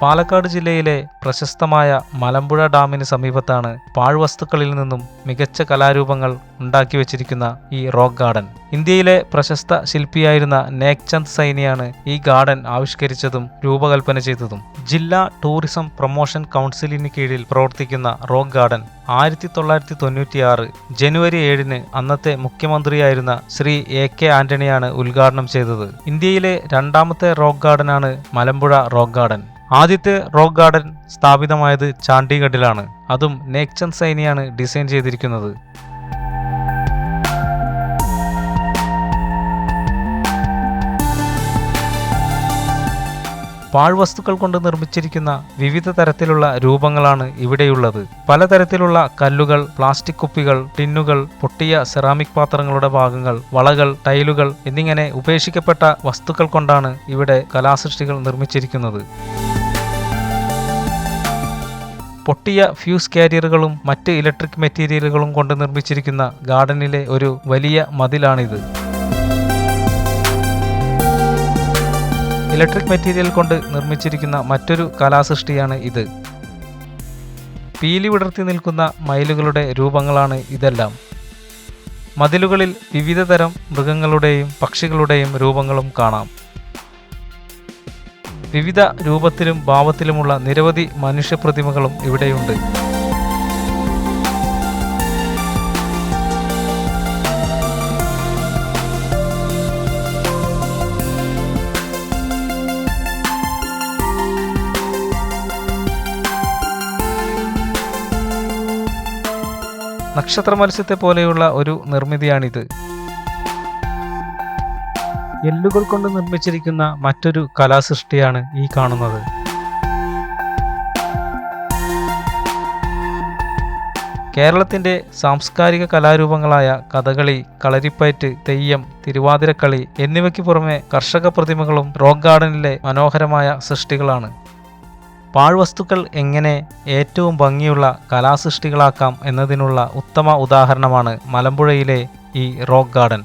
പാലക്കാട് ജില്ലയിലെ പ്രശസ്തമായ മലമ്പുഴ ഡാമിന് സമീപത്താണ് പാഴ്വസ്തുക്കളിൽ നിന്നും മികച്ച കലാരൂപങ്ങൾ ഉണ്ടാക്കിവെച്ചിരിക്കുന്ന ഈ റോക്ക് ഗാർഡൻ. ഇന്ത്യയിലെ പ്രശസ്ത ശില്പിയായിരുന്ന നേക്ചന്ദ് സൈനിയാണ് ഈ ഗാർഡൻ ആവിഷ്കരിച്ചതും രൂപകൽപ്പന ചെയ്തതും. ജില്ലാ ടൂറിസം പ്രൊമോഷൻ കൗൺസിലിന് കീഴിൽ പ്രവർത്തിക്കുന്ന റോക്ക് ഗാർഡൻ 1996 ജനുവരി 7-ന് അന്നത്തെ മുഖ്യമന്ത്രിയായിരുന്ന ശ്രീ AK ആന്റണിയാണ് ഉദ്ഘാടനം ചെയ്തത്. ഇന്ത്യയിലെ രണ്ടാമത്തെ റോക്ക് ഗാർഡനാണ് മലമ്പുഴ റോക്ക് ഗാർഡൻ. ആദ്യത്തെ റോക്ക് ഗാർഡൻ സ്ഥാപിതമായത് ചണ്ഡീഗഡിലാണ്. അതും നേക്ചന്ദ് സൈനിയാണ് ഡിസൈൻ ചെയ്തിരിക്കുന്നത്. പാഴ്വസ്തുക്കൾ കൊണ്ട് നിർമ്മിച്ചിരിക്കുന്ന വിവിധ തരത്തിലുള്ള രൂപങ്ങളാണ് ഇവിടെയുള്ളത്. പലതരത്തിലുള്ള കല്ലുകൾ, പ്ലാസ്റ്റിക് കുപ്പികൾ, ടിന്നുകൾ, പൊട്ടിയ സെറാമിക് പാത്രങ്ങളുടെ ഭാഗങ്ങൾ, വളകൾ, ടൈലുകൾ എന്നിങ്ങനെ ഉപേക്ഷിക്കപ്പെട്ട വസ്തുക്കൾ കൊണ്ടാണ് ഇവിടെ കലാസൃഷ്ടികൾ നിർമ്മിച്ചിരിക്കുന്നത്. പൊട്ടിയ ഫ്യൂസ് കാരിയറുകളും മറ്റ് ഇലക്ട്രിക് മെറ്റീരിയലുകളും കൊണ്ട് നിർമ്മിച്ചിരിക്കുന്ന ഗാർഡനിലെ ഒരു വലിയ മതിലാണിത്. ഇലക്ട്രിക് മെറ്റീരിയൽ കൊണ്ട് നിർമ്മിച്ചിരിക്കുന്ന മറ്റൊരു കലാസൃഷ്ടിയാണ് ഇത്. പീലി വിടർത്തി നിൽക്കുന്ന മയിലുകളുടെ രൂപങ്ങളാണ് ഇതെല്ലാം. മതിലുകളിൽ വിവിധ തരം മൃഗങ്ങളുടെയും പക്ഷികളുടെയും രൂപങ്ങളും കാണാം. വിവിധ രൂപത്തിലും ഭാവത്തിലുമുള്ള നിരവധി മനുഷ്യപ്രതിമകളും ഇവിടെയുണ്ട്. നക്ഷത്ര മത്സ്യത്തെ പോലെയുള്ള ഒരു നിർമ്മിതിയാണിത്. എല്ലുകൾ കൊണ്ട് നിർമ്മിച്ചിരിക്കുന്ന മറ്റൊരു കലാസൃഷ്ടിയാണ് ഈ കാണുന്നത്. കേരളത്തിൻ്റെ സാംസ്കാരിക കലാരൂപങ്ങളായ കഥകളി, കളരിപ്പയറ്റ്, തെയ്യം, തിരുവാതിരക്കളി എന്നിവയ്ക്ക് പുറമെ കർഷക പ്രതിമകളും റോക്ക് ഗാർഡനിലെ മനോഹരമായ സൃഷ്ടികളാണ്. പാഴ്വസ്തുക്കൾ എങ്ങനെ ഏറ്റവും ഭംഗിയുള്ള കലാസൃഷ്ടികളാക്കാം എന്നതിനുള്ള ഉത്തമ ഉദാഹരണമാണ് മലമ്പുഴയിലെ ഈ റോക്ക് ഗാർഡൻ.